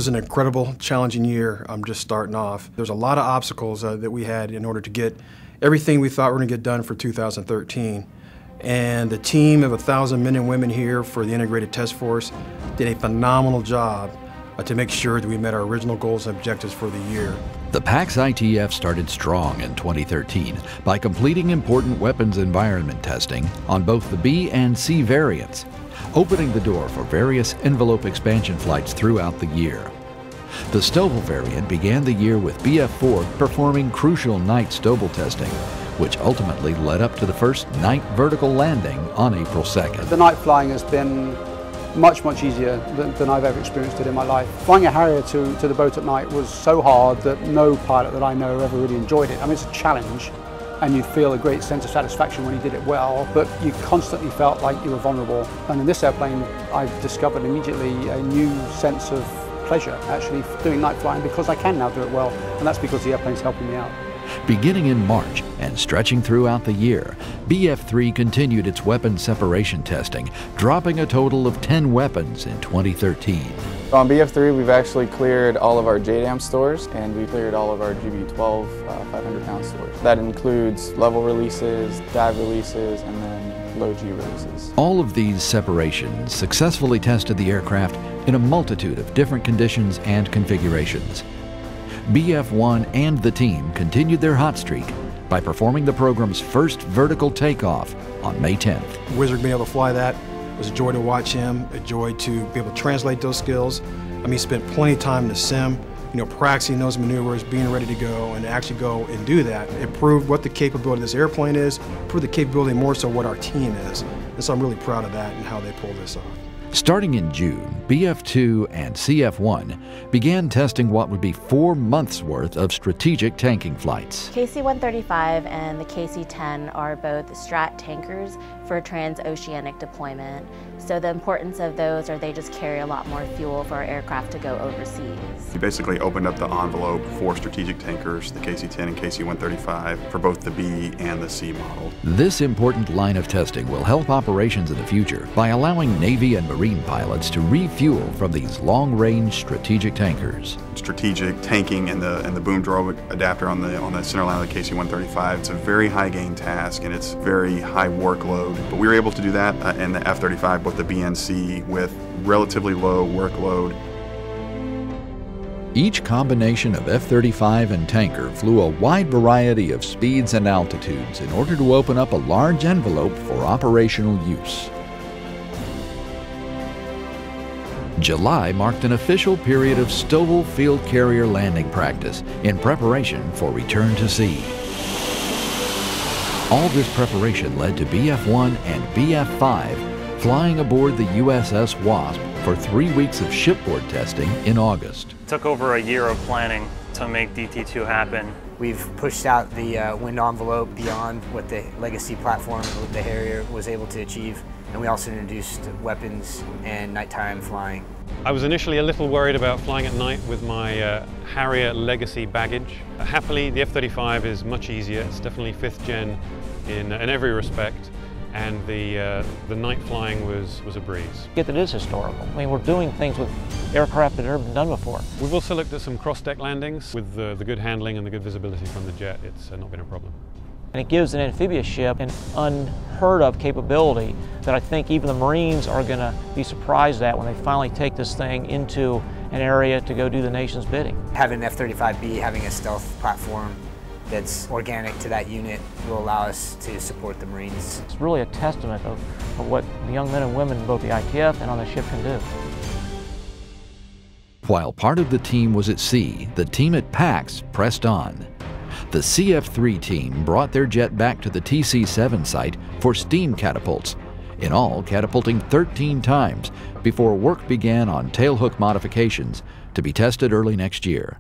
was an incredible, challenging year. I'm just starting off. There's a lot of obstacles that we had in order to get everything we thought we were going to get done for 2013. And the team of 1,000 men and women here for the Integrated Test Force did a phenomenal job to make sure that we met our original goals and objectives for the year. The PAX ITF started strong in 2013 by completing important weapons environment testing on both the B and C variants, opening the door for various envelope expansion flights throughout the year. The Stovall variant began the year with BF-4 performing crucial night Stovall testing, which ultimately led up to the first night vertical landing on April 2nd. The night flying has been much easier than I've ever experienced it in my life. Flying a Harrier to the boat at night was so hard that no pilot that I know ever really enjoyed it. I mean, it's a challenge, and you feel a great sense of satisfaction when you did it well, but you constantly felt like you were vulnerable. And in this airplane, I've discovered immediately a new sense of pleasure actually doing night flying, because I can now do it well, and that's because the airplane's helping me out. Beginning in March and stretching throughout the year, BF-3 continued its weapon separation testing, dropping a total of 10 weapons in 2013. On BF-3, we've actually cleared all of our JDAM stores, and we cleared all of our GB-12 500-pound stores. That includes level releases, dive releases, and then low G releases. All of these separations successfully tested the aircraft in a multitude of different conditions and configurations. BF-1 and the team continued their hot streak by performing the program's first vertical takeoff on May 10th. Wizard being able to fly that, it was a joy to watch him, a joy to be able to translate those skills. I mean, he spent plenty of time in the sim, practicing those maneuvers, being ready to go, and actually go and do that. It proved what the capability of this airplane is, proved the capability more so what our team is. And so I'm really proud of that and how they pulled this off. Starting in June, BF-2 and CF-1 began testing what would be 4 months' worth of strategic tanking flights. KC-135 and the KC-10 are both strat tankers for transoceanic deployment. So the importance of those are they just carry a lot more fuel for our aircraft to go overseas. We basically opened up the envelope for strategic tankers, the KC-10 and KC-135, for both the B and the C model. This important line of testing will help operations in the future by allowing Navy and Marine pilots to refuel from these long-range strategic tankers. Strategic tanking and the boom drogue adapter on the center line of the KC-135, it's a very high gain task and it's very high workload. But we were able to do that in the F-35, both the B and C, with relatively low workload. Each combination of F-35 and tanker flew a wide variety of speeds and altitudes in order to open up a large envelope for operational use. July marked an official period of Stovall field carrier landing practice in preparation for return to sea. All this preparation led to BF-1 and BF-5 flying aboard the USS Wasp for 3 weeks of shipboard testing in August. It took over a year of planning to make DT2 happen. We've pushed out the wind envelope beyond what the legacy platform with the Harrier was able to achieve, and we also introduced weapons and nighttime flying. I was initially a little worried about flying at night with my Harrier legacy baggage. Happily, the F-35 is much easier. It's definitely 5th gen in every respect, and the night flying was a breeze. It is historical. I mean, we're doing things with aircraft that have never been done before. We've also looked at some cross-deck landings. With the good handling and the good visibility from the jet, it's not been a problem. And it gives an amphibious ship an unheard of capability that I think even the Marines are going to be surprised at when they finally take this thing into an area to go do the nation's bidding. Having an F-35B, having a stealth platform that's organic to that unit will allow us to support the Marines. It's really a testament of what the young men and women in both the ITF and on the ship can do. While part of the team was at sea, the team at PAX pressed on. The CF-3 team brought their jet back to the TC-7 site for steam catapults, in all catapulting 13 times before work began on tailhook modifications to be tested early next year.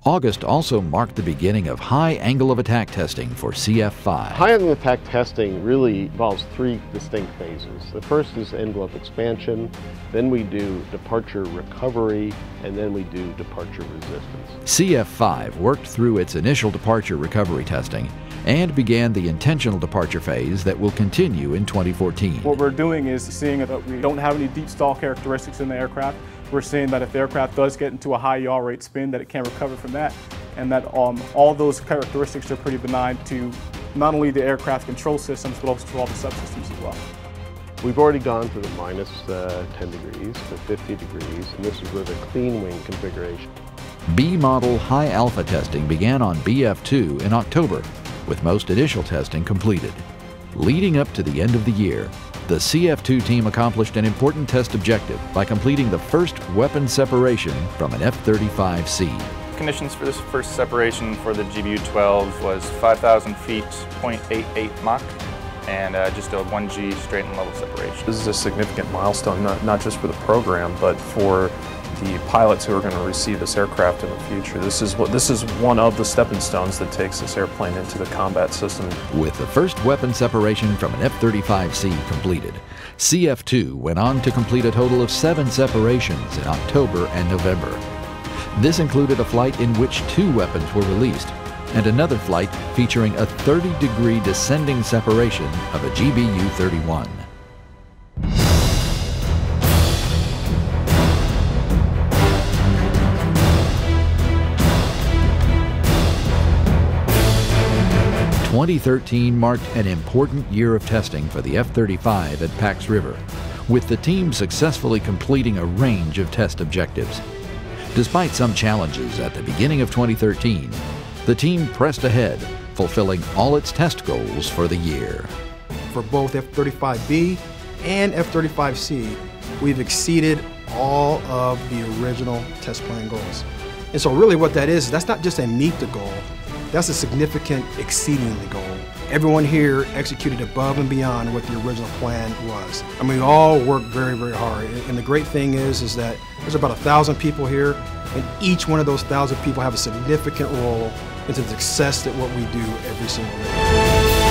August also marked the beginning of high angle of attack testing for CF-5. High angle of attack testing really involves 3 distinct phases. The first is envelope expansion, then we do departure recovery, and then we do departure resistance. CF-5 worked through its initial departure recovery testing and began the intentional departure phase that will continue in 2014. What we're doing is seeing that we don't have any deep stall characteristics in the aircraft, We're seeing that if the aircraft does get into a high yaw rate spin, that it can recover from that, and that all those characteristics are pretty benign to not only the aircraft control systems, but also to all the subsystems as well. We've already gone to the minus 10 degrees to 50 degrees, and this is with a clean wing configuration. B-model high alpha testing began on BF-2 in October, with most initial testing completed. Leading up to the end of the year, the CF-2 team accomplished an important test objective by completing the first weapon separation from an F-35C. Conditions for this first separation for the GBU-12 was 5,000 feet, 0.88 Mach, and just a 1G straight and level separation. This is a significant milestone, not just for the program, but for the pilots who are going to receive this aircraft in the future. This is one of the stepping stones that takes this airplane into the combat system. With the first weapon separation from an F-35C completed, CF-2 went on to complete a total of 7 separations in October and November. This included a flight in which 2 weapons were released, and another flight featuring a 30-degree descending separation of a GBU-31. "2013 marked an important year of testing for the F-35 at Pax River, with the team successfully completing a range of test objectives. Despite some challenges at the beginning of 2013, the team pressed ahead, fulfilling all its test goals for the year. For both F-35B and F-35C, we've exceeded all of the original test plan goals. And so really what that is, that's not just a meet the goal, that's a significant exceeding the goal. Everyone here executed above and beyond what the original plan was. I mean, we all worked very, very hard. And the great thing is that there's about 1,000 people here, and each one of those 1,000 people have a significant role into the success that what we do every single day.